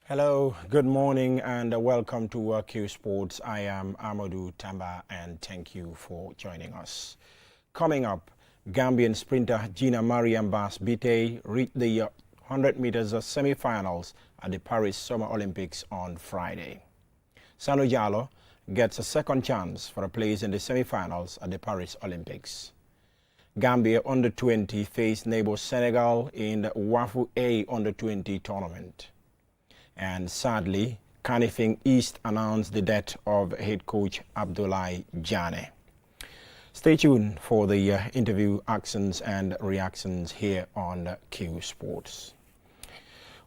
Hello, good morning, and welcome to Qsports. I am Amadou Tamba, and thank you for joining us. Coming up, Gambian sprinter Gina Mariam Bass Bite reached the 100 meters semi-finals at the Paris Summer Olympics on Friday. Sanu Jallow gets a second chance for a place in the semi-finals at the Paris Olympics. Gambia under-20 faced neighbor Senegal in the WAFU A under-20 tournament. And sadly, Kanifing East announced the death of head coach Abdoulaye Jane. Stay tuned for the interview actions and reactions here on Q Sports.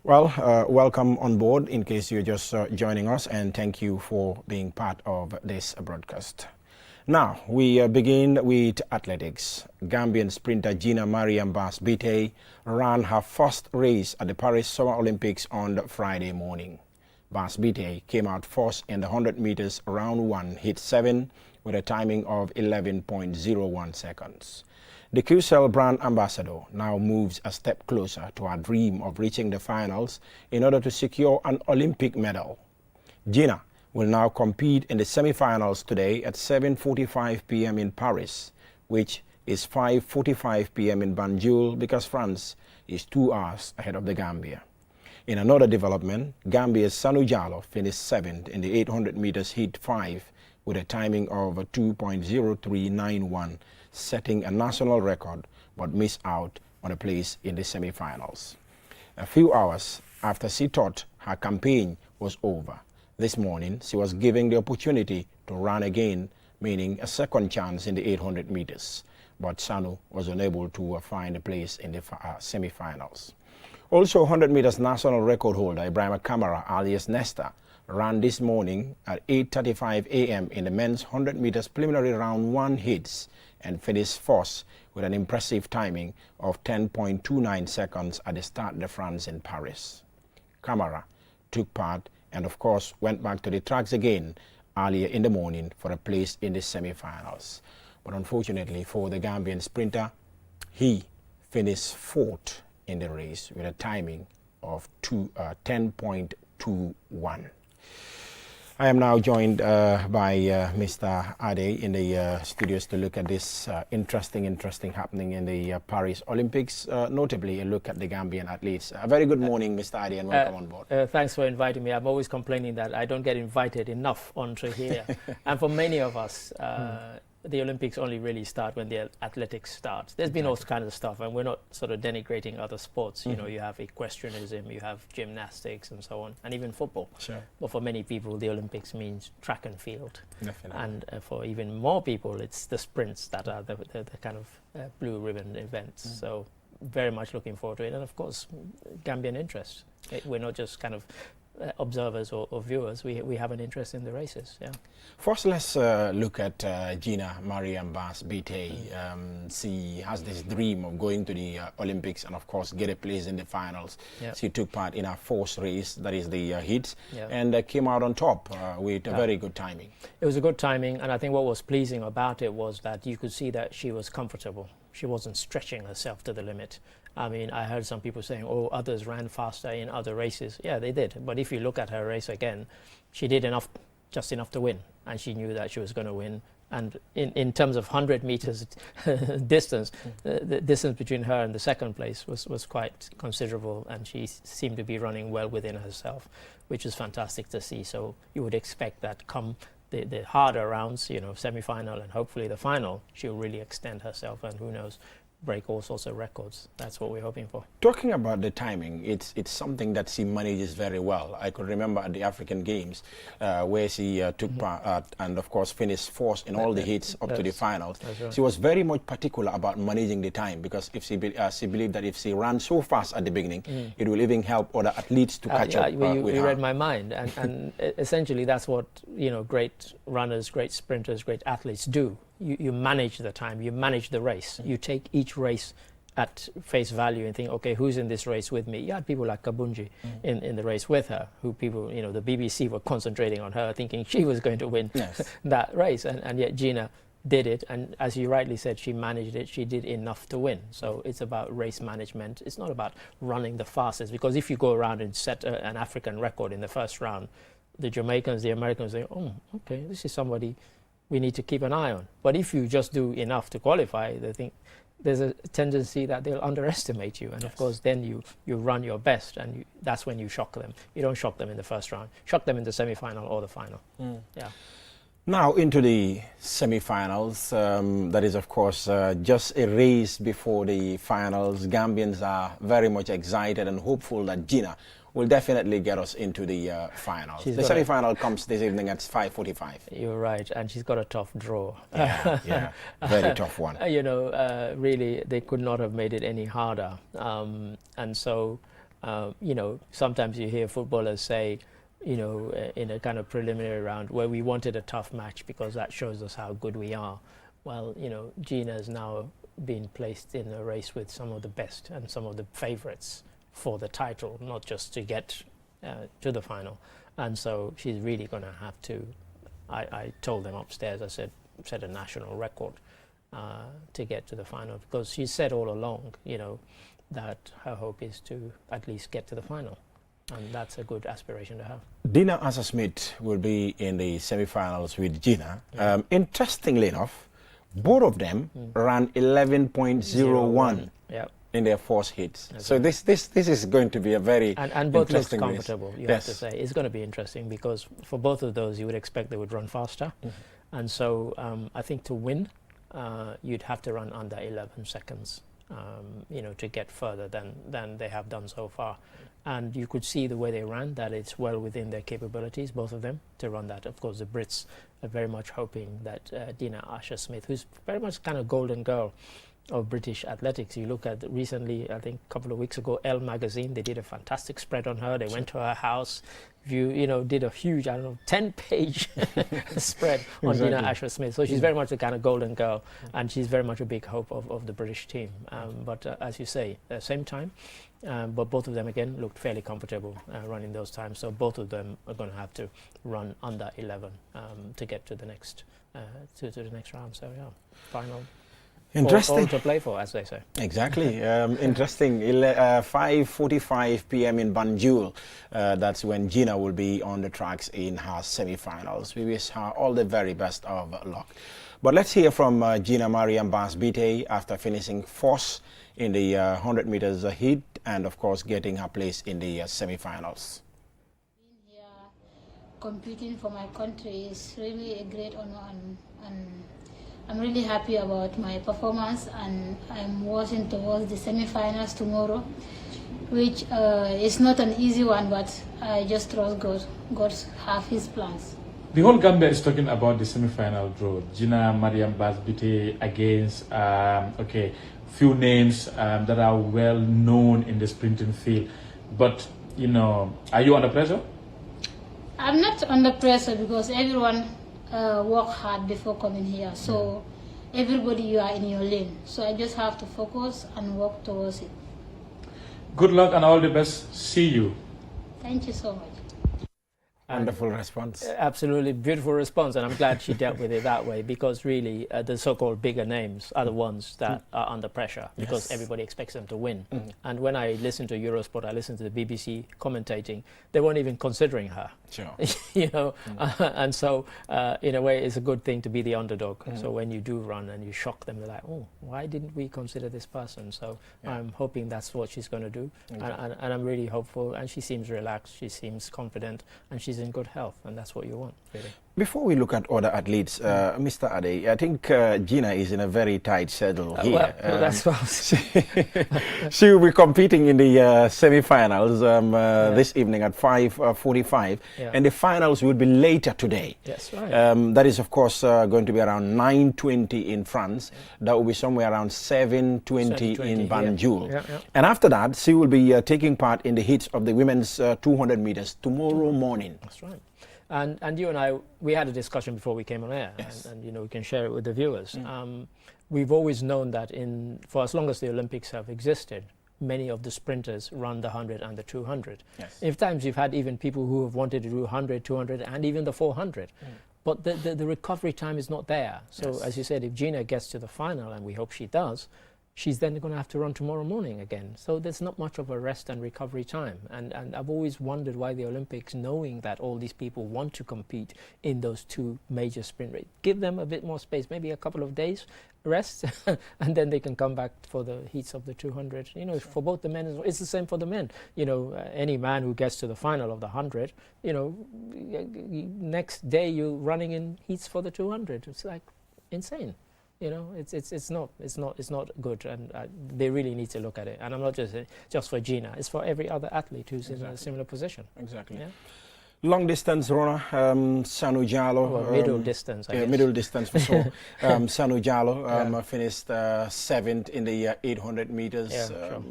Well, welcome on board in case you're just joining us, and thank you for being part of this broadcast. Now, we begin with athletics. Gambian sprinter Gina Mariam Bass Bite ran her first race at the Paris Summer Olympics on Friday morning. Bass Bite came out first in the 100 meters round 1, hit 7 with a timing of 11.01 seconds. The QCell brand ambassador now moves a step closer to her dream of reaching the finals in order to secure an Olympic medal. Gina will now compete in the semi-finals today at 7:45 p.m. in Paris, which is 5:45 p.m. in Banjul because France is 2 hours ahead of the Gambia. In another development, Gambia's Sanu Jallow finished 7th in the 800 meters heat 5 with a timing of 2.0391, setting a national record but missed out on a place in the semi-finals. A few hours after she thought her campaign was over, this morning, she was given the opportunity to run again, meaning a second chance in the 800 meters. But Sanu was unable to find a place in the semi-finals. Also, 100 meters national record holder Ibrahim Kamara, alias Nesta, ran this morning at 8:35 a.m. in the men's 100 meters preliminary round 1 hits and finished first with an impressive timing of 10.29 seconds at the Stade de France in Paris. Kamara took part and of course went back to the tracks again earlier in the morning for a place in the semi-finals. But unfortunately for the Gambian sprinter, he finished 4th in the race with a timing of 10.21. I am now joined by Mr. Ade in the studios to look at this interesting happening in the Paris Olympics, notably a look at the Gambian athletes. A very good morning, Mr. Ade, and welcome on board. Thanks for inviting me. I'm always complaining that I don't get invited enough onto here. And for many of us, the Olympics only really start when the athletics starts. There's been all kinds of stuff, and we're not sort of denigrating other sports. You know, you have equestrianism, you have gymnastics and so on, and even football. Sure. But for many people, the Olympics means track and field. Definitely. And for even more people, it's the sprints that are the kind of blue ribbon events. So very much looking forward to it. And of course, Gambian interest. We're not just kind of observers or viewers. We have an interest in the races. Yeah. First, let's look at Gina Mariam Bass Bite. She has this dream of going to the Olympics and of course get a place in the finals. Yep. She took part in her first race, that is the heats, and came out on top with a very good timing. It was a good timing, and I think what was pleasing about it was that you could see that she was comfortable. She wasn't stretching herself to the limit. I mean, I heard some people saying, oh, others ran faster in other races. Yeah, they did. But if you look at her race again, she did just enough to win. And she knew that she was going to win. And in terms of 100 meters distance, the distance between her and the second place was quite considerable. And she seemed to be running well within herself, which is fantastic to see. So you would expect that come the harder rounds, you know, semi-final and hopefully the final, she'll really extend herself, and who knows, break all sorts of records. That's what we're hoping for. Talking about the timing, it's something that she manages very well. I could remember at the African Games where she took part and of course finished fourth in all the heats up to the finals. Right. She was very much particular about managing the time, because if she believed that if she ran so fast at the beginning, it will even help other athletes to catch up with her. You read my mind, and essentially that's what, you know, great runners, great sprinters, great athletes do. You manage the time, you manage the race. You take each race at face value and think, okay, who's in this race with me? You had people like Kabunji in the race with her, who people, you know, the BBC were concentrating on her, thinking she was going to win that race. And yet Gina did it, and as you rightly said, she managed it. She did enough to win. So it's about race management. It's not about running the fastest, because if you go around and set an African record in the first round, the Jamaicans, the Americans say, oh, okay, this is somebody we need to keep an eye on. But if you just do enough to qualify, they think there's a tendency that they'll underestimate you. And of course, then you run your best, and that's when you shock them. You don't shock them in the first round. Shock them in the semi-final or the final. Yeah. Now into the semi-finals. That is, of course, just a race before the finals. Gambians are very much excited and hopeful that Gina will definitely get us into the finals. The semi-final comes this evening at 5:45. You're right, and she's got a tough draw. Yeah, very tough one. You know, really, they could not have made it any harder. And so, you know, sometimes you hear footballers say, you know, in a kind of preliminary round, where we wanted a tough match because that shows us how good we are. Well, you know, Gina has now been placed in a race with some of the best and some of the favourites for the title, not just to get to the final. And so she's really going to have to, I told them upstairs, I said, set a national record to get to the final, because she said all along, you know, that her hope is to at least get to the final. And that's a good aspiration to have. Dina Asa-Smith will be in the semi-finals with Gina. Interestingly enough, both of them ran 11.01 in their first hits. Okay. So this is going to be a very and both look comfortable, race. You have to say. It's going to be interesting, because for both of those, you would expect they would run faster. And so I think to win, you'd have to run under 11 seconds. You know, to get further than they have done so far. And you could see the way they ran, that it's well within their capabilities, both of them, to run that. Of course, the Brits are very much hoping that Dina Asa-Smith, who's very much kind of golden girl of British athletics. You look at recently, I think a couple of weeks ago, Elle magazine, they did a fantastic spread on her. They went to her house, you know, did a huge, 10-page spread on Dina Asa-Smith. So she's very much the kind of golden girl, and she's very much a big hope of the British team. But as you say, at the same time, but both of them, again, looked fairly comfortable running those times. So both of them are going to have to run under 11 to get to the next to the next round. So, yeah, final. Interesting. All to play for, as they say. Exactly. Interesting. 5:45 p.m. in Banjul. That's when Gina will be on the tracks in her semi-finals. We wish her all the very best of luck. But let's hear from Gina Mariam Bass-Bite after finishing fourth in the 100 meters heat, and of course getting her place in the semi-finals. Being here competing for my country is really a great honor, and I'm really happy about my performance, and I'm working towards the semi-finals tomorrow, which is not an easy one, but I just trust God. God have His plans. The whole Gambia is talking about the semi-final draw. Gina Mariam Bass-Bite against, few names that are well known in the sprinting field. But, you know, are you under pressure? I'm not under pressure, because everyone work hard before coming here. So everybody, you are in your lane. So I just have to focus and work towards it. Good luck and all the best. See you. Thank you so much. Wonderful response. Absolutely beautiful response, and I'm glad she dealt with it that way, because really the so-called bigger names are the ones that are under pressure, because everybody expects them to win. And when I listen to Eurosport, I listen to the BBC commentating, they weren't even considering her. Sure. You know, and so in a way it's a good thing to be the underdog. So when you do run and you shock them, they're like, oh, why didn't we consider this person? So I'm hoping that's what she's going to do. And I'm really hopeful, and she seems relaxed, she seems confident, and she's in good health, and that's what you want, really. Before we look at other athletes, Mr. Ade, I think Gina is in a very tight schedule here. Well, that's what she will be competing in the semi-finals this evening at 5:45, and the finals will be later today. Yes, right. That is, of course, going to be around 9:20 in France. That will be somewhere around 7:20 in Banjul. And after that, she will be taking part in the heats of the women's 200 meters tomorrow morning. That's right. And you and I, we had a discussion before we came on air, and you know, we can share it with the viewers. We've always known that for as long as the Olympics have existed, many of the sprinters run the 100 and the 200. In times you've had even people who have wanted to do 100, 200, and even the 400. but the recovery time is not there. So Yes. as you said, if Gina gets to the final, and we hope she does, she's then going to have to run tomorrow morning again. So there's not much of a rest and recovery time. And I've always wondered why the Olympics, knowing that all these people want to compete in those two major sprint races, give them a bit more space, maybe a couple of days rest, and then they can come back for the heats of the 200. You know, for both the men as well. It's the same for the men. You know, any man who gets to the final of the 100, you know, next day you're running in heats for the 200. It's like insane. You know, it's not good, and they really need to look at it. And I'm not just for Gina; it's for every other athlete who's in a similar position. Exactly. Yeah? Long distance runner, Sanu Jallo. Well, middle distance, I guess. Middle distance for sure. Sanu Jallo finished 7th in the 800 meters. Yeah, sure.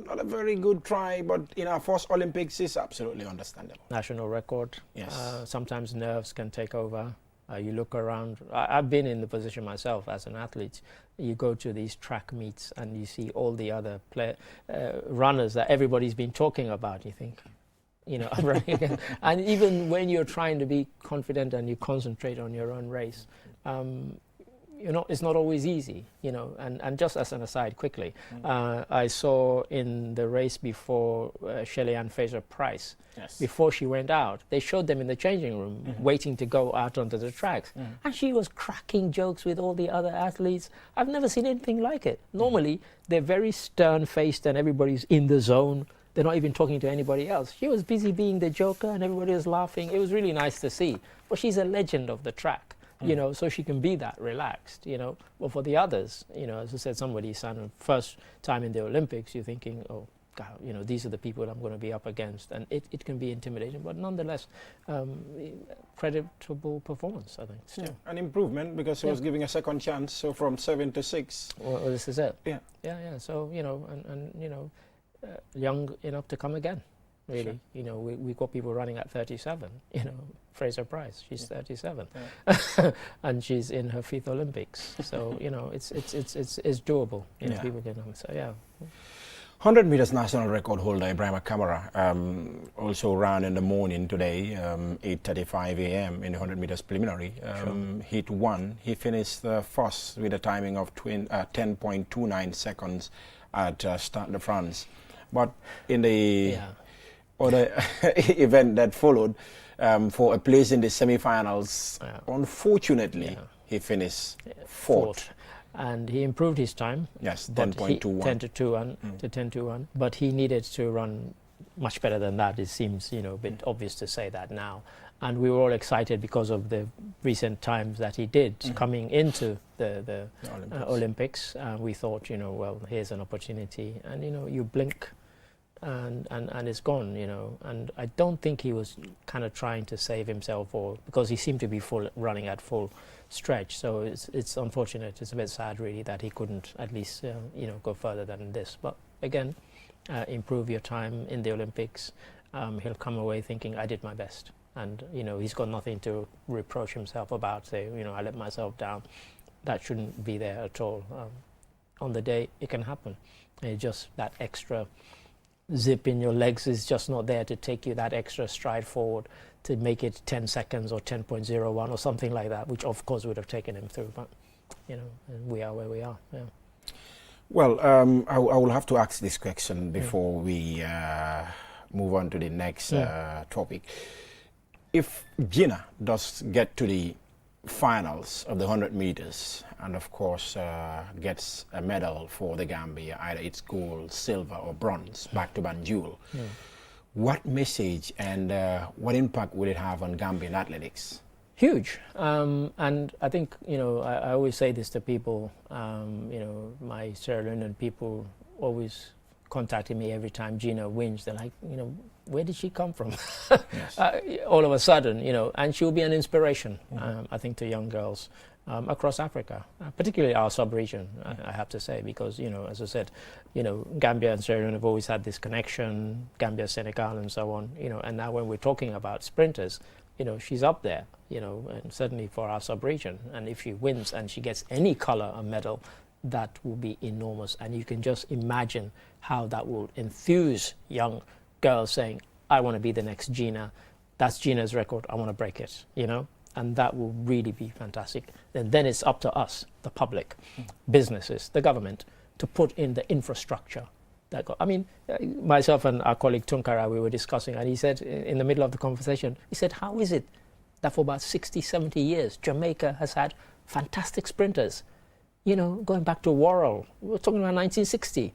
Not a very good try, but in our first Olympics is absolutely understandable. National record. Yes. Sometimes nerves can take over. You look around. I've been in the position myself as an athlete. You go to these track meets and you see all the other runners that everybody's been talking about. You think, you know, I'm running again. And even when you're trying to be confident and you concentrate on your own race, it's not always easy, you know. And just as an aside, quickly, I saw in the race before Shelley Ann Fraser-Price, before she went out, they showed them in the changing room waiting to go out onto the tracks, and she was cracking jokes with all the other athletes. I've never seen anything like it. Normally, they're very stern-faced and everybody's in the zone. They're not even talking to anybody else. She was busy being the joker and everybody was laughing. It was really nice to see. But she's a legend of the track. You know, so she can be that relaxed, you know. But for the others, you know, as I said, somebody's son, first time in the Olympics, you're thinking, oh, God, you know, these are the people I'm going to be up against. And it can be intimidating, but nonetheless, creditable performance, I think, still. Yeah, an improvement because he was giving a second chance, so from 7 to 6. Well, this is it. Yeah. Yeah. So, you know, and you know, young enough to come again. Really, sure. You know, we got people running at 37. You know, Fraser-Price, she's 37, and she's in her 5th Olympics. So you know, it's doable. You know, people can. So yeah. 100 meters national record holder Ibrahima Kamara also ran in the morning today, 8:35 a.m. in the 100 meters preliminary. Heat 1. He finished first with a timing of 10.29 seconds at Stade de France, but in the other event that followed, for a place in the semi-finals, unfortunately, he finished fourth. And he improved his time. Yes, 10.21. 10:21. But he needed to run much better than that. It seems, you know, a bit obvious to say that now. And we were all excited because of the recent times that he did coming into the Olympics. We thought, you know, well, here's an opportunity. And, you know, you blink and it's gone, you know. And I don't think he was kind of trying to save himself, or because he seemed to be running at full stretch. So it's unfortunate. It's a bit sad, really, that he couldn't at least, you know, go further than this. But again, improve your time in the Olympics. He'll come away thinking, I did my best. And, you know, he's got nothing to reproach himself about, say, you know, I let myself down. That shouldn't be there at all. On the day, it can happen. And just that extra zip in your legs is just not there to take you that extra stride forward to make it 10 seconds or 10.01 or something like that, which of course would have taken him through. But, you know, we are where we are. Yeah. Well, I will have to ask this question before we move on to the next topic. If Gina does get to the finals of the 100 meters and of course gets a medal for the Gambia, either it's gold, silver or bronze, back to Banjul, what message and what impact will it have on Gambian athletics? Huge. And I think, you know, I always say this to people, you know, my Sierra Leonean people always contacting me every time Gina wins. They're like, you know, where did she come from? All of a sudden, you know, and she'll be an inspiration, I think, to young girls across Africa, particularly our sub-region, I have to say, because, you know, as I said, you know, Gambia and Sierra Leone have always had this connection, Gambia, Senegal, and so on, you know, and now when we're talking about sprinters, you know, she's up there, you know, and certainly for our sub-region. And if she wins and she gets any color a medal, that will be enormous. And you can just imagine how that will enthuse young girls saying, I want to be the next Gina. That's Gina's record. I want to break it, you know? And that will really be fantastic. And then it's up to us, the public, businesses, the government, to put in the infrastructure. I mean, myself and our colleague Tunkara, we were discussing, and he said in the middle of the conversation, he said, how is it that for about 60, 70 years, Jamaica has had fantastic sprinters? You know, going back to Worrell, we're talking about 1960,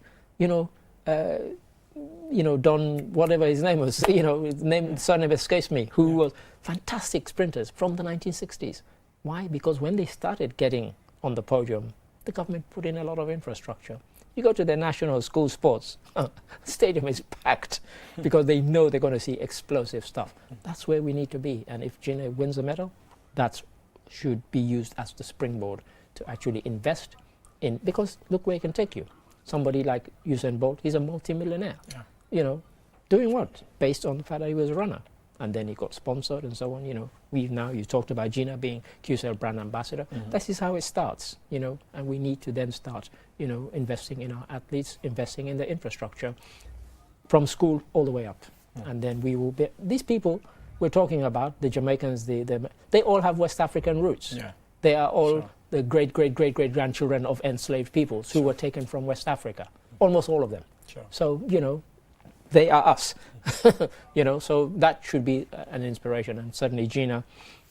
Don, whatever his name was, his surname escapes me, who was fantastic sprinters from the 1960s. Why? Because when they started getting on the podium, the government put in a lot of infrastructure. You go to the national school sports, stadium is packed because they know they're going to see explosive stuff. That's where we need to be. And if Gina wins a medal, that should be used as the springboard to actually invest in, because look where it can take you. Somebody like Usain Bolt, he's a multi-millionaire. Yeah. Doing what? Based on the fact that he was a runner. And then he got sponsored and so on. You talked about Gina being QCell brand ambassador. This is how it starts, and we need to then start, investing in our athletes, investing in the infrastructure from school all the way up. And then we will be, these people we're talking about, the Jamaicans, they all have West African roots. Yeah. They are all the great-great-great-great-grandchildren of enslaved peoples who were taken from West Africa, almost all of them. So, they are us, so that should be an inspiration. And certainly Gina,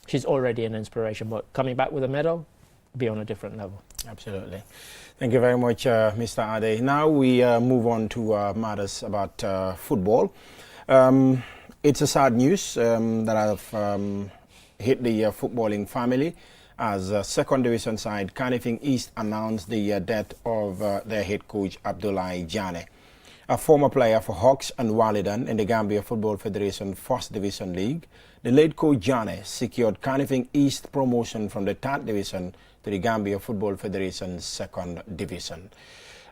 she's already an inspiration, but coming back with a medal, be on a different level. Absolutely. Thank you very much, Mr. Ade. Now we move on to matters about football. It's a sad news that have hit the footballing family, as second division side Canifing East announced the death of their head coach Abdoulaye Jane, a former player for Hawks and Walidan in the Gambia Football Federation First Division League. The late coach Jane secured Canifing East promotion from the third division to the Gambia Football Federation's second division.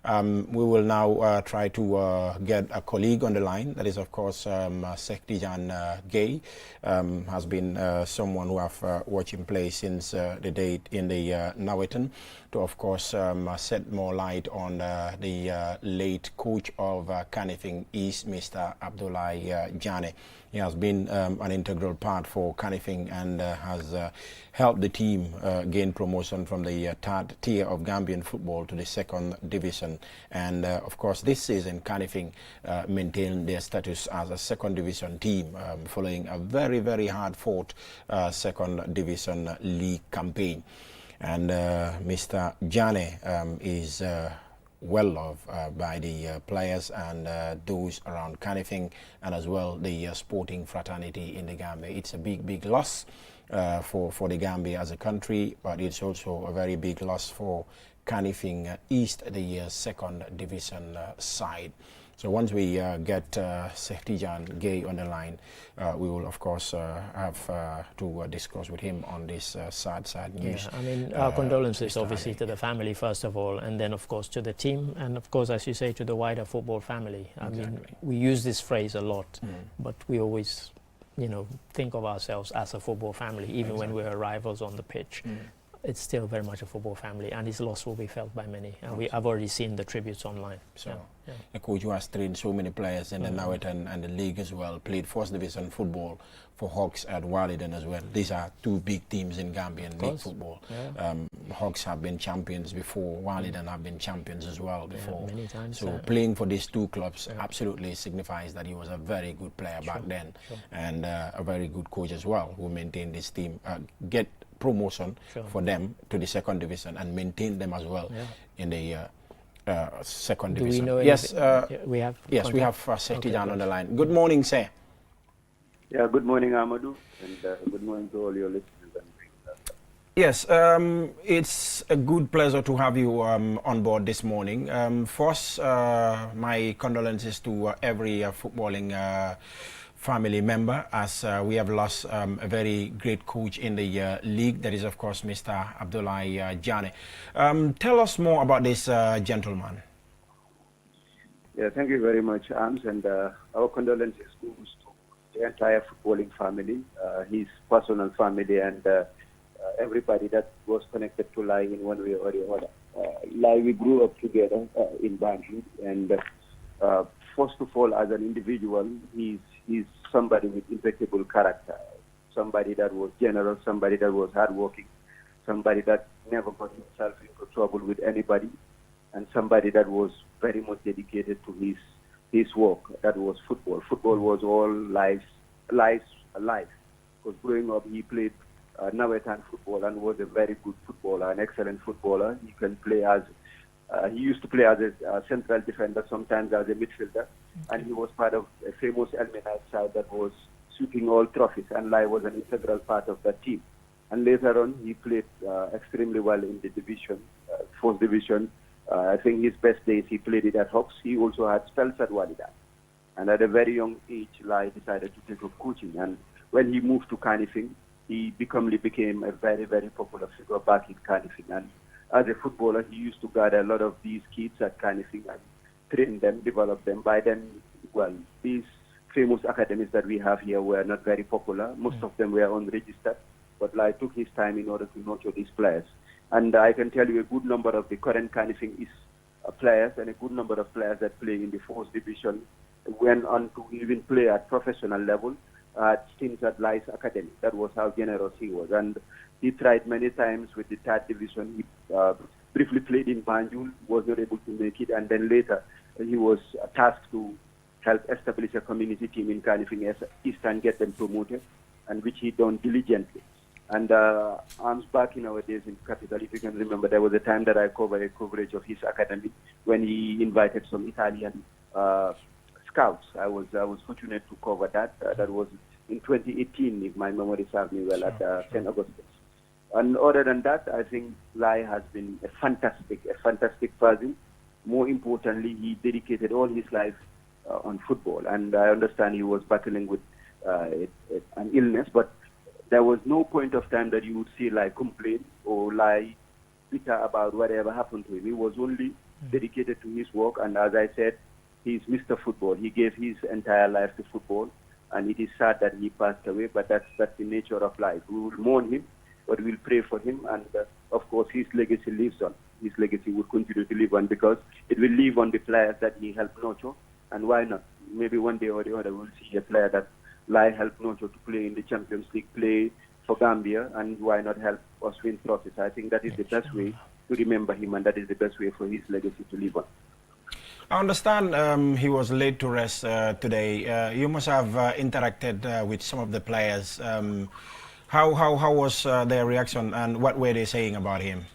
We will now try to get a colleague on the line. That is, of course, Sektijan Gay, has been someone who have watched him play since the date in the Nawetan, to, of course, shed more light on the late coach of Canifing East, Mr. Abdoulaye Jane. He has been an integral part for Canifing and has helped the team gain promotion from the third tier of Gambian football to the second division. And of course, this season, Canifing maintained their status as a second division team following a very, very hard-fought second division league campaign. And Mr. Jane is well loved by the players and those around Canifing, and as well the sporting fraternity in the Gambia. It's a big, big loss for the Gambia as a country, but it's also a very big loss for Canifing East, the second division side. So once we get Sektijan Gay on the line, we will, of course, have to discuss with him on this sad news. Yeah, I mean, our condolences, obviously, to the family, first of all, and then, of course, to the team, and, of course, as you say, to the wider football family. I mean, we use this phrase a lot, but we always, think of ourselves as a football family, even when we're rivals on the pitch. It's still very much a football family, and his loss will be felt by many. And I've already seen the tributes online. So, a coach who has trained so many players in the Nawetan and the league as well, played first division football for Hawks at Walidan as well. These are two big teams in Gambian league football. Yeah. Hawks have been champions before, Walidan have been champions as well before. Many times. So playing for these two clubs absolutely signifies that he was a very good player back then, and a very good coach as well, who maintained this team, get promotion for them to the second division and maintain them as well in the second division. Do we know yes, we have Sektijan on the line. Good morning, sir. Yeah, good morning, Amadou, and good morning to all your listeners. Yes, it's a good pleasure to have you on board this morning. First, my condolences to every footballing family member, as we have lost a very great coach in the league. That is, of course, Mr. Abdoulaye Jane. Tell us more about this gentleman. Yeah, thank you very much, Arms, and our condolences goes to the entire footballing family, his personal family, and everybody that was connected to Lai in one way or the other. Lai, we grew up together in Banjul, and first of all, as an individual, he's somebody with impeccable character. somebody that was generous, somebody that was hardworking, somebody that never got himself into trouble with anybody, and somebody that was very much dedicated to his work. That was football. Football was all life. Because growing up, he played Nawetan football and was a very good footballer, an excellent footballer. He used to play as a central defender, sometimes as a midfielder, and he was part of a famous Elmenite side that was sweeping all trophies, and Lai was an integral part of that team. And later on, he played extremely well in the division, fourth division. I think his best days, he played it at Hawks. He also had spells at Walidan. And at a very young age, Lai decided to take up coaching. And when he moved to Carnifing, he became a very, very popular figure back in Carnifing. And as a footballer, he used to gather a lot of these kids at Carnifing and train them, develop them. By then, well, these famous academies that we have here were not very popular. Most of them were unregistered. But Lai took his time in order to nurture these players. And I can tell you a good number of the current Carnifing is players, and a good number of players that play in the fourth division went on to even play at professional level at stints at Lai's academy. That was how generous he was. And he tried many times with the third division. He briefly played in Banjul, was not able to make it, and then later he was tasked to help establish a community team in Carnifing East and get them promoted, and which he done diligently. And arms back in our days in Capital, if you can remember, there was a time that I covered a coverage of his academy when he invited some Italian scouts. I was fortunate to cover that. That was in 2018, if my memory serves me well, at St. Augustine. And other than that, I think Lai has been a fantastic person. More importantly, he dedicated all his life on football. And I understand he was battling with an illness, but there was no point of time that you would see Lai complain or Lai bitter about whatever happened to him. He was only dedicated to his work, and as I said, he's Mr. Football. He gave his entire life to football, and it is sad that he passed away, but that's the nature of life. We will mourn him, but we'll pray for him, and of course his legacy lives on. His legacy will continue to live on because it will live on the players that he helped nurture, and why not? Maybe one day or the other we'll see a player that Lai helped nurture to play in the Champions League, play for Gambia, and why not help us win trophies? I think that is the best way to remember him, and that is the best way for his legacy to live on. I understand he was laid to rest today. You must have interacted with some of the players. How was their reaction, and what were they saying about him?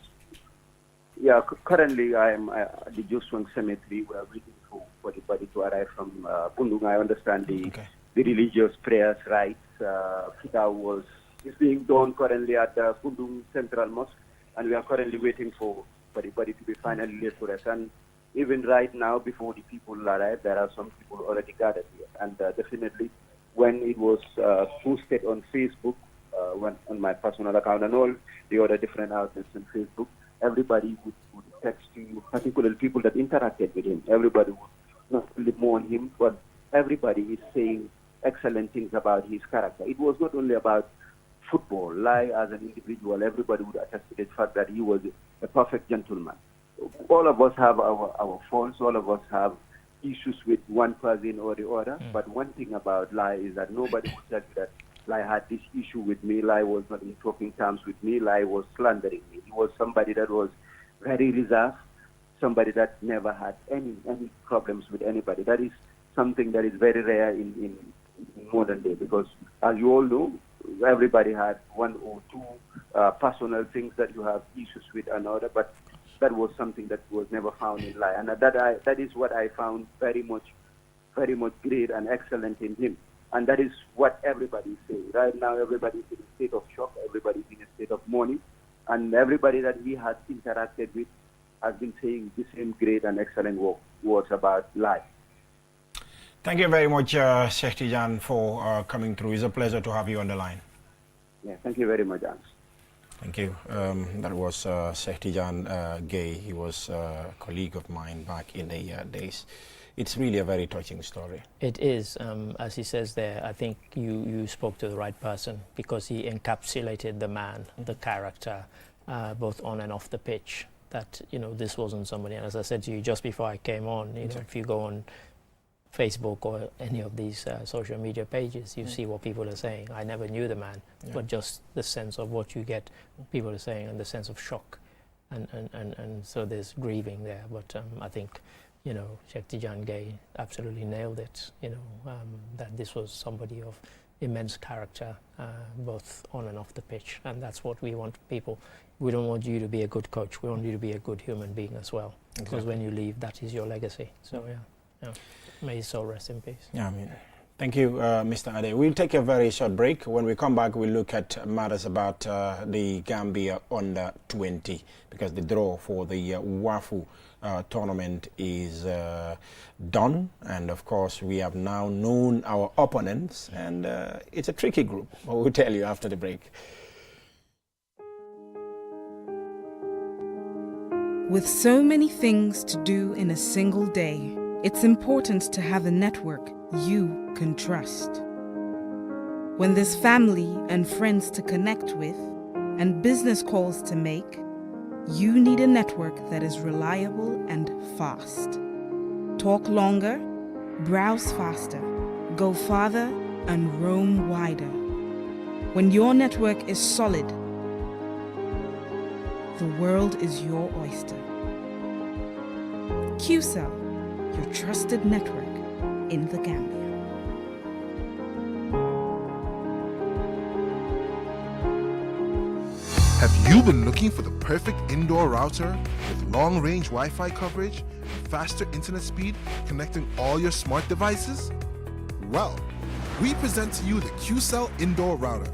Yeah, currently I am at the Joswang Cemetery. We are waiting for the body to arrive from Pundung. I understand the religious prayers rites. Fitau is being done currently at the Pundung Central Mosque, and we are currently waiting for the body to be finally laid to rest. And even right now, before the people arrive, there are some people already gathered here. And definitely, when it was posted on Facebook, on my personal account and all the other different outlets on Facebook, everybody would text you, particularly people that interacted with him. Everybody would not only mourn him, but everybody is saying excellent things about his character. It was not only about football. Lai as an individual, everybody would attest to the fact that he was a perfect gentleman. All of us have our faults. All of us have issues with one person or the other. But one thing about Lai is that nobody would tell you that Lai had this issue with me. Lai was not in talking terms with me. Lai was slandering me. He was somebody that was very reserved, somebody that never had any problems with anybody. That is something that is very rare in modern day, because as you all know, everybody had one or two personal things that you have issues with another, but that was something that was never found in Lai. And that is what I found very much great and excellent in him. And that is what everybody is saying. Right now, everybody is in a state of shock. Everybody is in a state of mourning. And everybody that he has interacted with has been saying the same great and excellent words about Lai. Thank you very much, Sheikh Tijan, for coming through. It's a pleasure to have you on the line. Yeah, thank you very much, Hans. Thank you. That was Sheikh Tijan Gay. He was a colleague of mine back in the days. It's really a very touching story. It is. As he says there, I think you spoke to the right person, because he encapsulated the man, the character, both on and off the pitch. That, this wasn't somebody, and as I said to you just before I came on, if you go on Facebook or any of these social media pages. You see what people are saying. I never knew the man, but just the sense of what you get people are saying and the sense of shock. And so there's grieving there. But I think, you know, Sheikh Tijan Gay absolutely nailed it, you know, that this was somebody of immense character, both on and off the pitch. And that's what we want people. We don't want you to be a good coach. We want you to be a good human being as well. Exactly. Because when you leave, that is your legacy. So, yeah. May his soul rest in peace. Yeah, I mean, thank you, Mr. Ade. We'll take a very short break. When we come back, we'll look at matters about the Gambia under 20, because the draw for the WAFU tournament is done. And of course, we have now known our opponents, and it's a tricky group. We'll tell you after the break. With so many things to do in a single day, it's important to have a network you can trust. When there's family and friends to connect with and business calls to make, you need a network that is reliable and fast. Talk longer, browse faster, go farther, and roam wider. When your network is solid, the world is your oyster. Qcell, your trusted network in the Gambia. Have you been looking for the perfect indoor router with long-range Wi-Fi coverage and faster internet speed connecting all your smart devices? Well, we present to you the Qcell Indoor Router,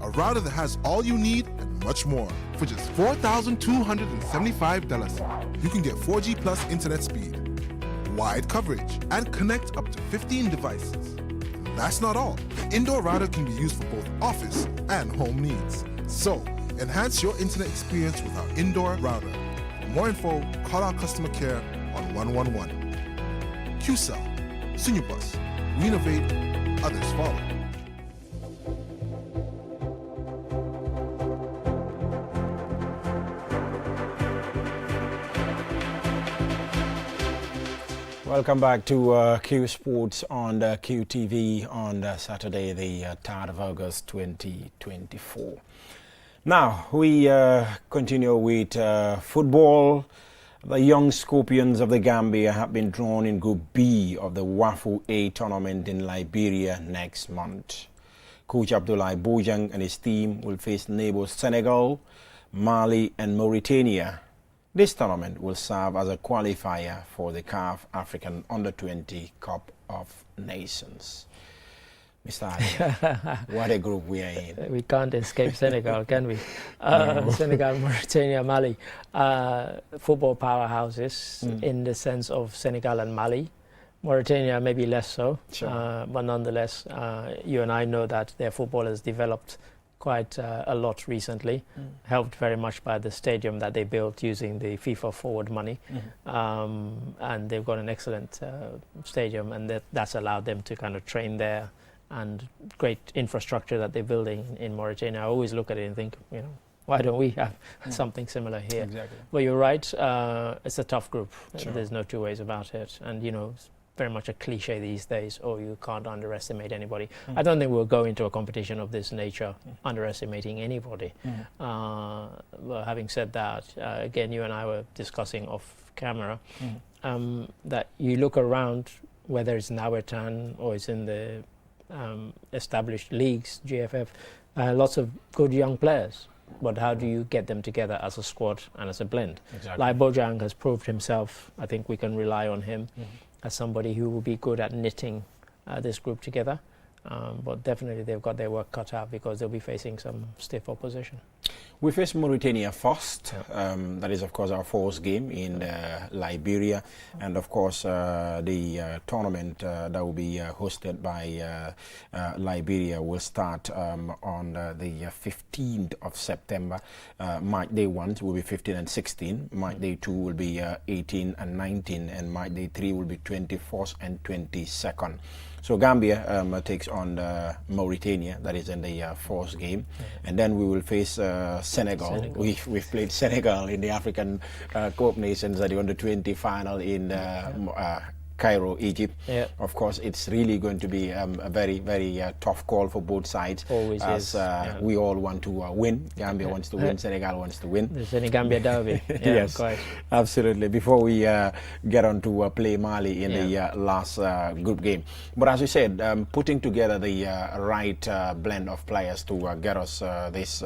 a router that has all you need and much more. For just $4,275, you can get 4G plus internet speed, wide coverage, and connect up to 15 devices. And that's not all. The indoor router can be used for both office and home needs. So, enhance your internet experience with our indoor router. For more info, call our customer care on 111. Qcell, Senior Plus. We innovate, others follow. Welcome back to Q Sports on QTV on Saturday, the 3rd of August 2024. Now, we continue with football. The young Scorpions of the Gambia have been drawn in Group B of the WAFU A tournament in Liberia next month. Coach Abdoulaye Bojang and his team will face neighbors Senegal, Mali and Mauritania. This tournament will serve as a qualifier for the CAF African Under-20 Cup of Nations. Mr. Ali, what a group we are in. We can't escape Senegal, can we? No. Senegal, Mauritania, Mali. Football powerhouses in the sense of Senegal and Mali. Mauritania maybe less so, Sure. but nonetheless, you and I know that their football has developed quite a lot recently, helped very much by the stadium that they built using the FIFA forward money. And they've got an excellent stadium, and that's allowed them to kind of train there, and great infrastructure that they're building in Mauritania. I always look at it and think, you know, why don't we have something similar here? Exactly. Well, you're right. It's a tough group. Sure. There's no two ways about it. And, you know, it's very much a cliche these days, oh, you can't underestimate anybody. I don't think we'll go into a competition of this nature underestimating anybody. Well, having said that, again, you and I were discussing off camera that you look around, whether it's in Awetan or it's in the established leagues, GFF, lots of good young players. But how do you get them together as a squad and as a blend? Exactly. Like Bojang has proved himself. I think we can rely on him as somebody who will be good at knitting this group together. But definitely they've got their work cut out because they'll be facing some stiff opposition. We face Mauritania first. That is, of course, our fourth game in Liberia. And, of course, the tournament that will be hosted by Liberia will start on the 15th of September. Match day 1 will be 15 and 16. Match day 2 will be 18 and 19. And match day 3 will be 24th and 22nd. So Gambia takes on Mauritania, that is in the fourth game. And then we will face Senegal. We've played Senegal in the African Cup of Nations at the Under-20 final in Cairo, Egypt. Yeah. Of course, it's really going to be a very, very tough call for both sides. Always as is. Yeah. we all want to win. Gambia wants to win. Senegal wants to win. The Senegambia derby. Yeah, Yes, quite. absolutely. Before we get on to play Mali in the last group game. But as you said, putting together the right blend of players to get us this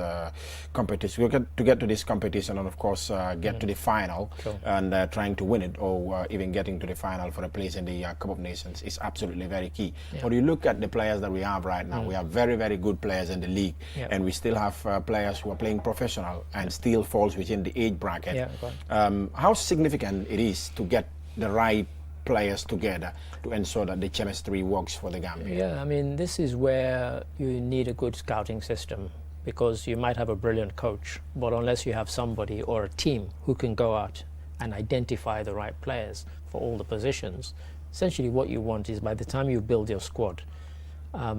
competition, to get to this competition, and of course get to the final, and trying to win it, or even getting to the final for a place in the Cup of Nations is absolutely very key. But you look at the players that we have right now, we have very, very good players in the league, and we still have players who are playing professional and still falls within the age bracket. How significant it is to get the right players together to ensure that the chemistry works for the Gambia? Yeah, I mean, this is where you need a good scouting system, because you might have a brilliant coach, but unless you have somebody or a team who can go out and identify the right players for all the positions, essentially what you want is, by the time you build your squad,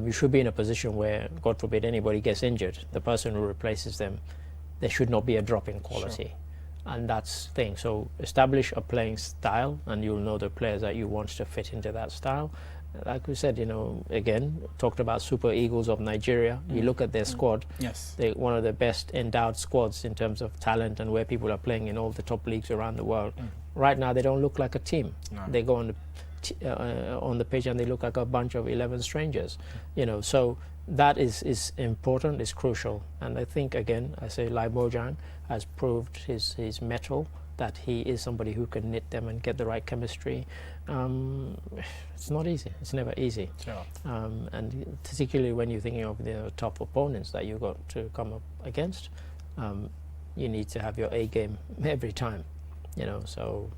you should be in a position where, God forbid, anybody gets injured, the person who replaces them, there should not be a drop in quality. And that's the thing. So establish a playing style, and you'll know the players that you want to fit into that style. Like we said, you know, again, talked about Super Eagles of Nigeria. You look at their squad, they're one of the best endowed squads in terms of talent and where people are playing in all the top leagues around the world. Right now, they don't look like a team. They go on the pitch and they look like a bunch of 11 strangers, you know. So that is important, is crucial. And I think, again, I say Lai Mojang has proved his mettle, that he is somebody who can knit them and get the right chemistry. It's not easy. It's never easy. And particularly when you're thinking of the top opponents that you got to come up against, you need to have your A game every time, you know. So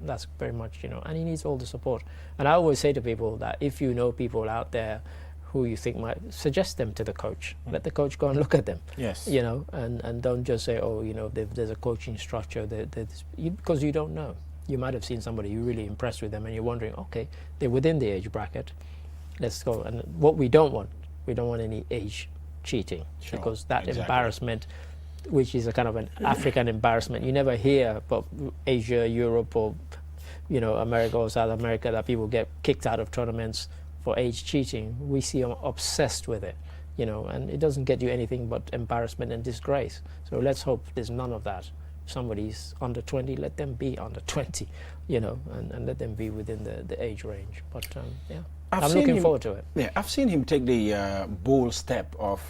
that's very much, you know, and he needs all the support. And I always say to people that if you know people out there who you think might, suggest them to the coach. Let the coach go and look at them. You know, and don't just say, oh, you know, there's a coaching structure, because you don't know. You might have seen somebody you're really impressed with them and you're wondering, okay, they're within the age bracket, let's go. And what we don't want any age cheating, because that embarrassment, which is a kind of an African embarrassment, you never hear about Asia, Europe, or, you know, America or South America, that people get kicked out of tournaments for age cheating. We see them obsessed with it, you know, and it doesn't get you anything but embarrassment and disgrace. So let's hope there's none of that. If somebody's under 20, let them be under 20, you know, and let them be within the age range. But yeah, I'm looking forward to it. Yeah, I've seen him take the bold step of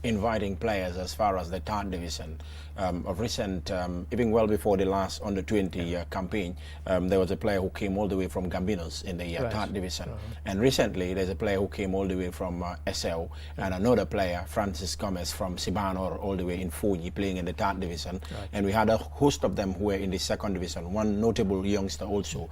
inviting players as far as the third division. Of recent, even well before the last under-20 campaign, there was a player who came all the way from Gambinos in the third division. And recently, there's a player who came all the way from SL, and another player, Francis Gomez, from Sibanor, all the way in Fuji, playing in the third division. And we had a host of them who were in the second division. One notable youngster also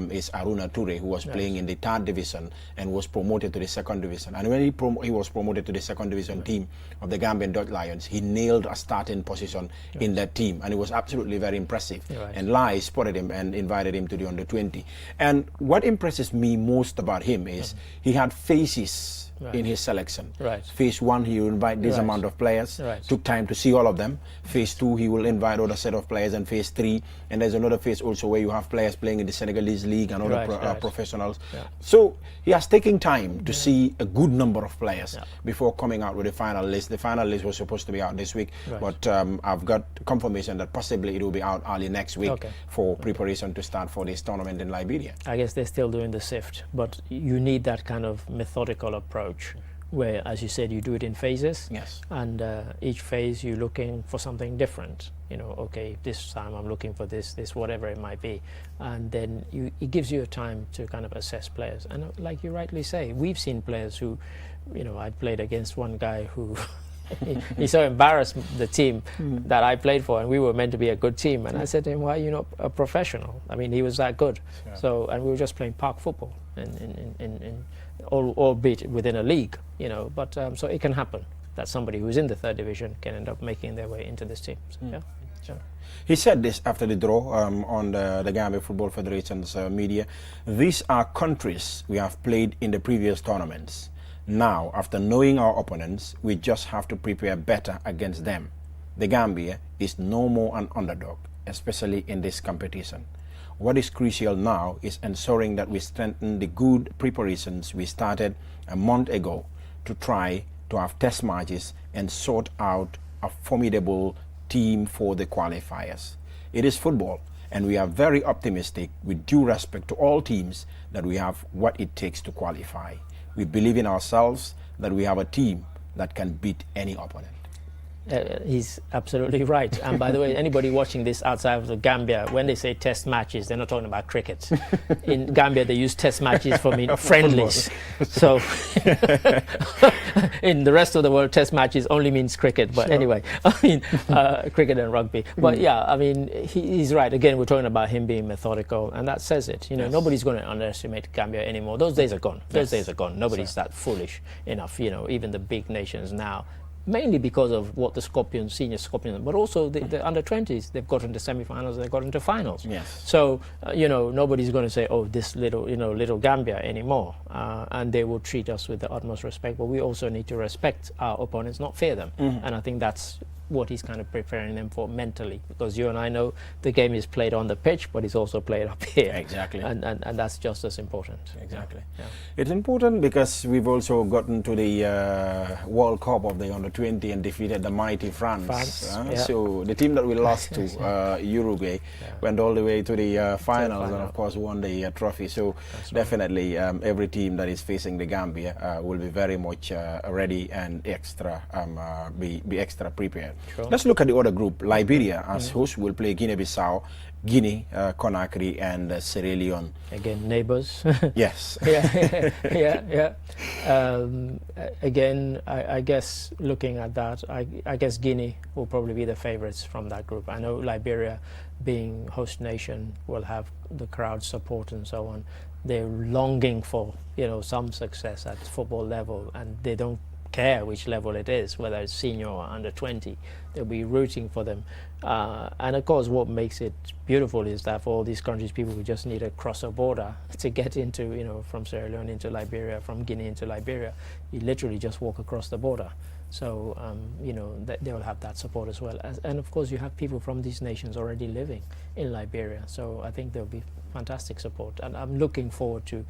is Aruna Toure, who was playing in the third division and was promoted to the second division. And when he was promoted to the second division team of the Gambian Dutch Lions, he nailed a starting position in that team, and it was absolutely very impressive. And Lai spotted him and invited him to the under-20. And what impresses me most about him is he had phases in his selection. Phase 1, he will invite this amount of players. Took time to see all of them. Phase 2, he will invite other set of players, and phase 3, and there's another phase also where you have players playing in the Senegalese league and other professionals. So he has taken time to see a good number of players before coming out with the final list. The final list was supposed to be out this week, but I've got confirmation that possibly it will be out early next week for preparation to start for this tournament in Liberia. I guess they're still doing the sift, but you need that kind of methodical approach, where, as you said, you do it in phases. And each phase you're looking for something different. You know, okay, this time I'm looking for this, whatever it might be. And then it gives you a time to kind of assess players. And like you rightly say, we've seen players who, you know, I played against one guy who he so embarrassed the team that I played for, and we were meant to be a good team. And I said to him, why are you not a professional? I mean, he was that good. So, and we were just playing park football, albeit within a league, you know. But so it can happen that somebody who's in the third division can end up making their way into this team. So, He said this after the draw on the Gambia Football Federation's media. These are countries we have played in the previous tournaments. Now, after knowing our opponents, we just have to prepare better against them. The Gambia is no more an underdog, especially in this competition. What is crucial now is ensuring that we strengthen the good preparations we started a month ago to try to have test matches and sort out a formidable team for the qualifiers. It is football, and we are very optimistic, with due respect to all teams, that we have what it takes to qualify. We believe in ourselves that we have a team that can beat any opponent. He's absolutely right. And by the way, anybody watching this outside of the Gambia, when they say test matches, they're not talking about cricket. In Gambia, they use test matches for friendlies. So in the rest of the world, test matches only means cricket. But anyway, I mean, cricket and rugby. But yeah, I mean, he's right. Again, we're talking about him being methodical, and that says it. You know, nobody's going to underestimate Gambia anymore. Those days are gone. Those days are gone. Nobody's that foolish enough. You know, even the big nations now, mainly because of what the Scorpions, senior Scorpions, but also the under-20s, they've got into semi-finals, they've got into finals. Yes. So, you know, nobody's going to say, oh, this little, little Gambia anymore. And they will treat us with the utmost respect, but we also need to respect our opponents, not fear them. And I think that's what he's kind of preparing them for mentally, because you and I know the game is played on the pitch, but it's also played up here. Exactly. And that's just as important. Exactly. Yeah. It's important because we've also gotten to the World Cup of the Under-20 and defeated the mighty France. So the team that we lost to, Uruguay, went all the way to the finals and of course won the trophy. So definitely every team that is facing the Gambia will be very much ready and extra be extra prepared. Sure. Let's look at the other group. Liberia as host will play Guinea-Bissau, Guinea, Conakry, and Sierra Leone. Again, neighbors. Yes. yeah. Again, I guess looking at that, I guess Guinea will probably be the favorites from that group. I know Liberia, being host nation, will have the crowd support and so on. They're longing for some success at football level, and they don't care which level it is, whether it's senior or under 20. They'll be rooting for them. And of course, what makes it beautiful is that for all these countries, people who just need to cross a border to get into, from Sierra Leone into Liberia, from Guinea into Liberia, you literally just walk across the border. So, they will have that support as well. And of course, you have people from these nations already living in Liberia. So I think there'll be fantastic support. And I'm looking forward to,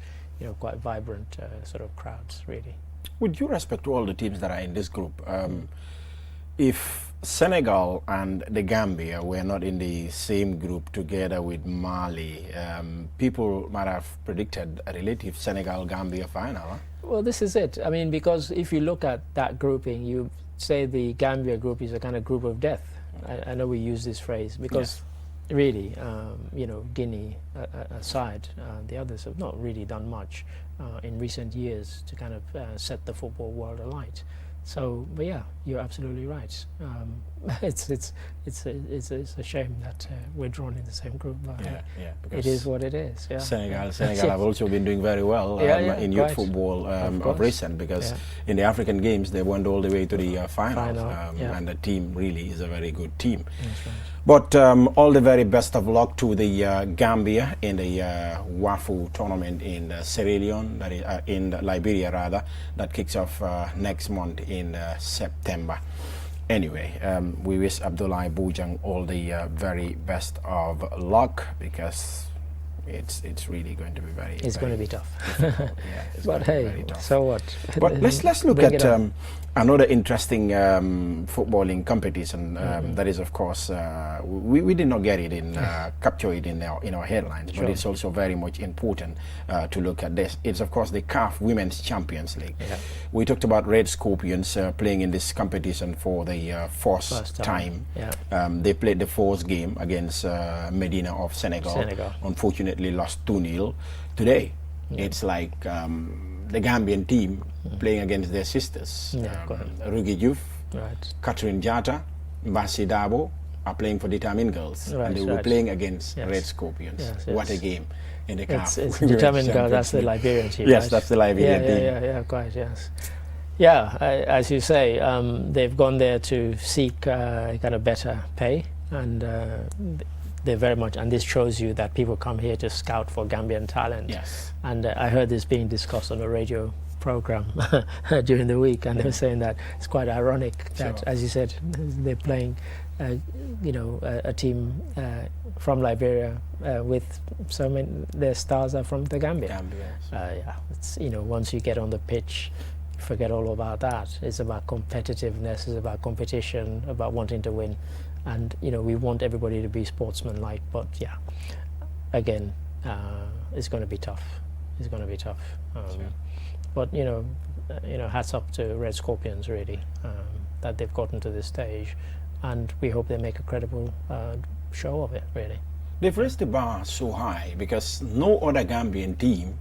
quite vibrant sort of crowds, really. With due respect to all the teams that are in this group, if Senegal and the Gambia were not in the same group together with Mali, people might have predicted a relative Senegal-Gambia final. Huh? Well, this is it. I mean, because if you look at that grouping, you say the Gambia group is a kind of group of death. I know we use this phrase because really, Guinea aside, the others have not really done much in recent years to kind of set the football world alight. So, but yeah, you're absolutely right. It's a shame that we're drawn in the same group, but it is what it is. Yeah. Senegal have also been doing very well in youth football of recent, because in the African Games they went all the way to the finals, and the team really is a very good team. That's right. But all the very best of luck to the Gambia in the WAFU tournament in Sierra Leone, that is, in Liberia rather, that kicks off next month in September. Anyway, we wish Abdoulaye Bojang all the very best of luck, because it's really going to be very going to be tough. But hey, so what? But let's look at another interesting footballing competition. That is, of course, we did not get it in capture it in our headlines, but it's also very much important to look at this. It's, of course, the CAF Women's Champions League. We talked about Red Scorpions playing in this competition for the first time. They played the fourth game against Medina of Senegal. Unfortunately lost 2-0. Today it's like the Gambian team playing against their sisters. Rugi Diouf, Catherine Jata, Mbasi Dabo are playing for Determined Girls, and they were playing against Red Scorpions. What a game in the CAF. It's Determined Girls, that's the Liberian team. Yes, that's the Liberian team. Yeah, quite, yes. Yeah, as you say, they've gone there to seek kind of better pay, and they're very much, and this shows you that people come here to scout for Gambian talent. Yes. And I heard this being discussed on the radio program during the week, and they were saying that it's quite ironic that, as you said, they're playing, a team from Liberia with so many. Their stars are from the Gambia. Yeah, it's, once you get on the pitch, forget all about that. It's about competitiveness. It's about competition. About wanting to win, and we want everybody to be sportsmanlike. But yeah, again, it's going to be tough. It's going to be tough. But hats up to Red Scorpions really, that they've gotten to this stage, and we hope they make a credible show of it really. They've raised the bar so high because no other Gambian team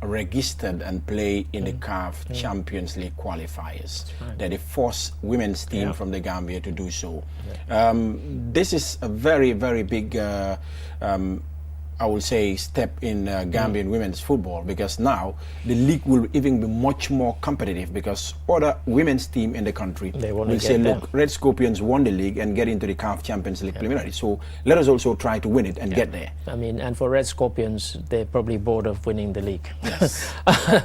registered and play in the CAF Champions League qualifiers. Right. They're the first women's team from the Gambia to do so. This is a very, very big I would say step in Gambian women's football, because now the league will even be much more competitive, because other women's team in the country will say, look, Red Scorpions won the league and get into the CAF Champions League preliminary, so let us also try to win it and get there. I mean, and for Red Scorpions, they're probably bored of winning the league. Yes. And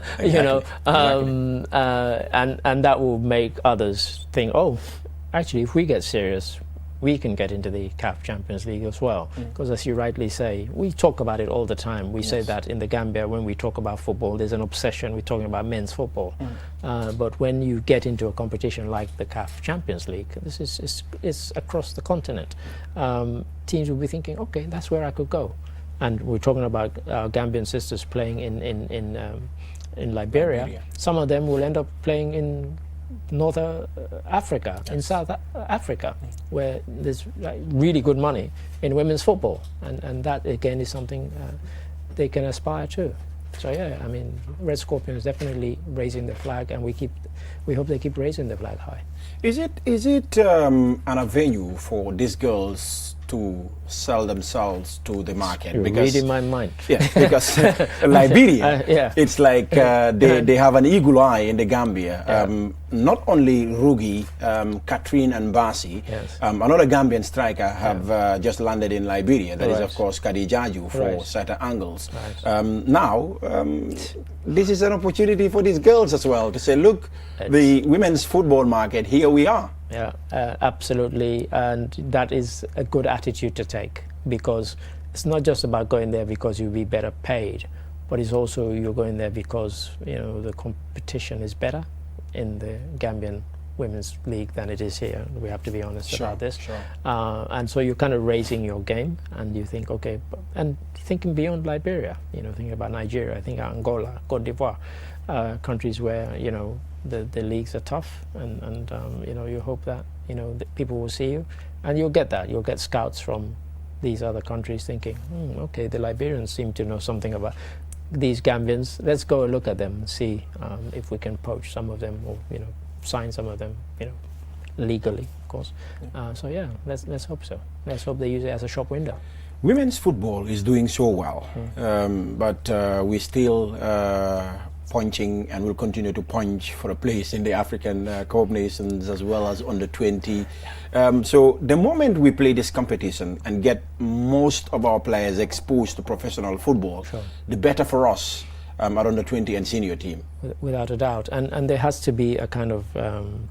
that will make others think, oh, actually, if we get serious, we can get into the CAF Champions League as well. Because as you rightly say, we talk about it all the time. We say that in the Gambia, when we talk about football, there's an obsession. We're talking about men's football. But when you get into a competition like the CAF Champions League, this is across the continent. Teams will be thinking, okay, that's where I could go. And we're talking about our Gambian sisters playing in Liberia. Some of them will end up playing in North Africa, in South Africa, where there's really good money in women's football, and that again is something they can aspire to. So yeah, I mean, Red Scorpions definitely raising the flag, and we hope they keep raising the flag high. Is it an avenue for these girls to sell themselves to the market? You're because reading my mind. Yeah, because Liberia, it's like they have an eagle eye in the Gambia. Not only Rugi, Catherine and Basi, another Gambian striker have just landed in Liberia. That is, of course, Kadijaju for certain angles. Now, this is an opportunity for these girls as well to say, look, the women's football market, here we are. Yeah, absolutely, and that is a good attitude to take, because it's not just about going there because you'll be better paid, but it's also you're going there because the competition is better in the Gambian Women's League than it is here. We have to be honest about this. And so you're kind of raising your game, and you think, okay, and thinking beyond Liberia, thinking about Nigeria, I think Angola, Cote d'Ivoire, countries where the leagues are tough, and you hope that that people will see you, and you'll get that. You'll get scouts from these other countries thinking, okay, the Liberians seem to know something about these Gambians. Let's go and look at them and see if we can poach some of them, or sign some of them, legally, of course. So yeah, let's hope so. Let's hope they use it as a shop window. Women's football is doing so well, but we still punching and will continue to punch for a place in the African Cup Nations as well as under 20. So the moment we play this competition and get most of our players exposed to professional football, the better for us at under 20 and senior team. Without a doubt. And there has to be a kind of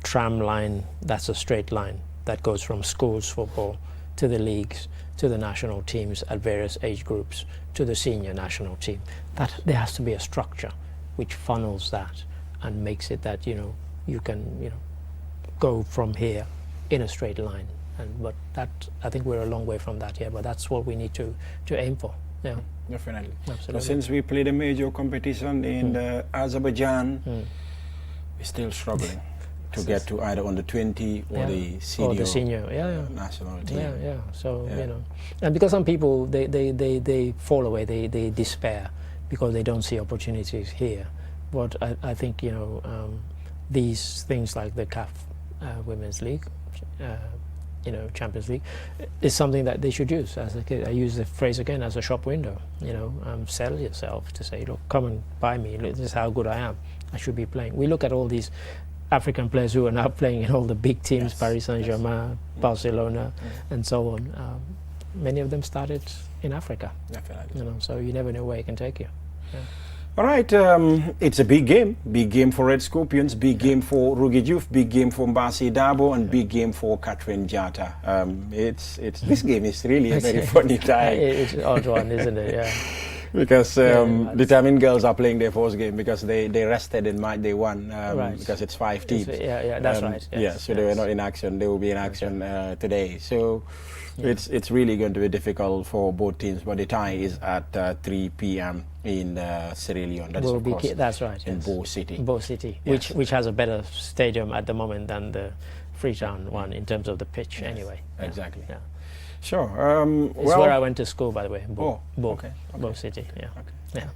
tram line that's a straight line that goes from schools football to the leagues, to the national teams at various age groups, to the senior national team. That there has to be a structure which funnels that and makes it that you can go from here in a straight line. But that, I think we're a long way from that, but that's what we need to aim for. Yeah, definitely. Absolutely. So since we played a major competition in Azerbaijan, we're still struggling to get to either under 20 or the senior, national team. Yeah. So and because some people they fall away, they despair because they don't see opportunities here. But I think these things like the CAF Women's League, Champions League, is something that they should use. As I use the phrase again, as a shop window. Sell yourself to say, look, come and buy me. This is how good I am. I should be playing. We look at all these African players who are now playing in all the big teams, Paris Saint-Germain, Barcelona, and so on. Many of them started in Africa. Definitely. So you never know where it can take you. All right, it's a big game for Red Scorpions, big game for Rugi Diouf, big game for Mbasi Dabo, and big game for Catherine Jata. This game is really a very funny time. It's an odd one, isn't it? Yeah. Because the Tamin girls are playing their first game because they rested in March, they won Right. because it's 5 teams. Yeah, that's right. Yes, Yeah, so they were not in action. They will be in action today. So it's really going to be difficult for both teams. But the tie is at 3 p.m. in Sierra Leone. That is, of course, that's right. in Yes. Bo City. Bo City, Yes. which has a better stadium at the moment than the Freetown one in terms of the pitch. Anyway. Yeah. Exactly. Yeah. Sure. It's where I went to school, by the way. Bo, okay. Bo City. Yeah. Yeah.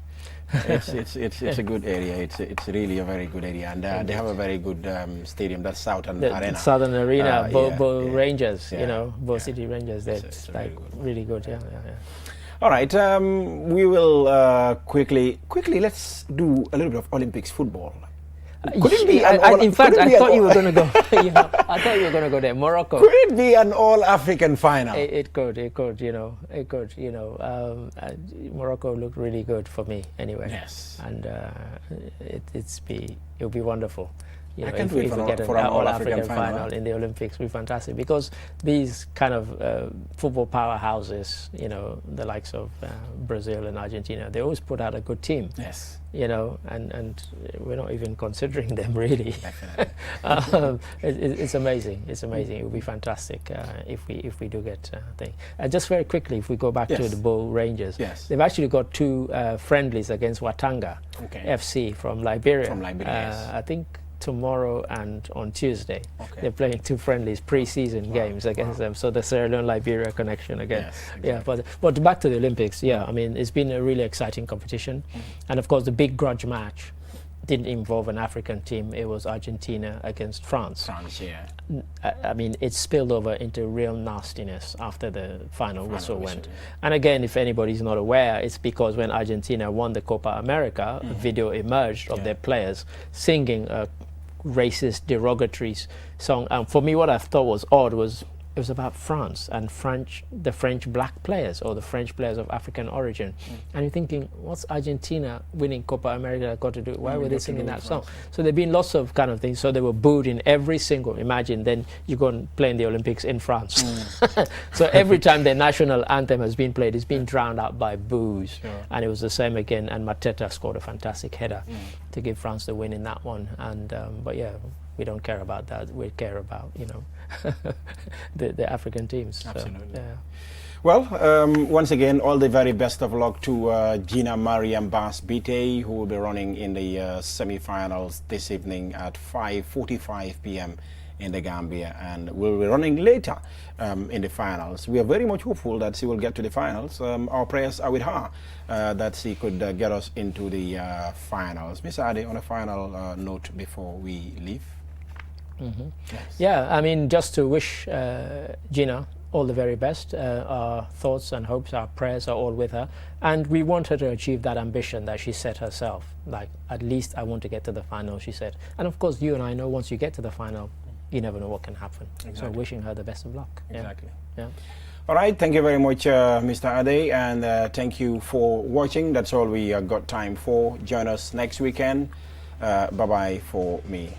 It's a good area. It's really a very good area, and they have a very good stadium. That's Southern The Arena. Southern Arena, Bo yeah. Rangers, Yeah. Bo City Rangers. That's it's a like very good one. really good. Yeah. All right. We will quickly. Let's do a little bit of Olympics football. Could it be in fact, I thought you were going to go. I thought you were going to go there. Morocco. Could it be an all-African final? It could. Morocco looked really good for me anyway. Yes. And it'll be wonderful. I can't wait if we get for an an all-African final. final in the Olympics, will be fantastic because these kind of football powerhouses, the likes of Brazil and Argentina, they always put out a good team. Yes. And we're not even considering them really. It's amazing. It's amazing. It will be fantastic if we do get thing. Just very quickly, if we go back to the Bo Rangers, they've actually got 2 friendlies against Watanga FC from Liberia. Yes. I think tomorrow and on Tuesday they're playing 2 friendlies pre-season games against them, so the Sierra Leone Liberia connection again. Yes, exactly. Yeah, but back to the Olympics. I mean, it's been a really exciting competition, and of course the big grudge match didn't involve an African team. It was Argentina against France. I mean, it spilled over into real nastiness after the final whistle went. And again, if anybody's not aware, it's because when Argentina won the Copa America, a video emerged of their players singing a racist, derogatory song. For me, what I thought was odd was it was about France and the French black players, or the French players of African origin. And you're thinking, what's Argentina winning Copa America got to do? Why were they singing that song? So there've been lots of kind of things. So they were booed in every single. Imagine then you go and play in the Olympics in France. So every time their national anthem has been played, it's been drowned out by boos. And it was the same again. And Mateta scored a fantastic header to give France the win in that one. And but yeah, we don't care about that. We care about the African teams. Absolutely. So, yeah. Well, once again, all the very best of luck to Gina Mariam Bass Bite, who will be running in the semi-finals this evening at 5:45 p.m. in the Gambia, and will be running later in the finals. We are very much hopeful that she will get to the finals. Our prayers are with her that she could get us into the finals. Ms. Ade, on a final note before we leave. Yes. Yeah, I mean, just to wish Gina all the very best. Our thoughts and hopes, our prayers are all with her, and we want her to achieve that ambition that she set herself. Like, at least I want to get to the final, she said. And of course, you and I know once you get to the final, you never know what can happen. Exactly. So wishing her the best of luck. Exactly. Yeah. All right, thank you very much, Mr. Ade, and thank you for watching. That's all we got time for. Join us next weekend. Bye-bye for me.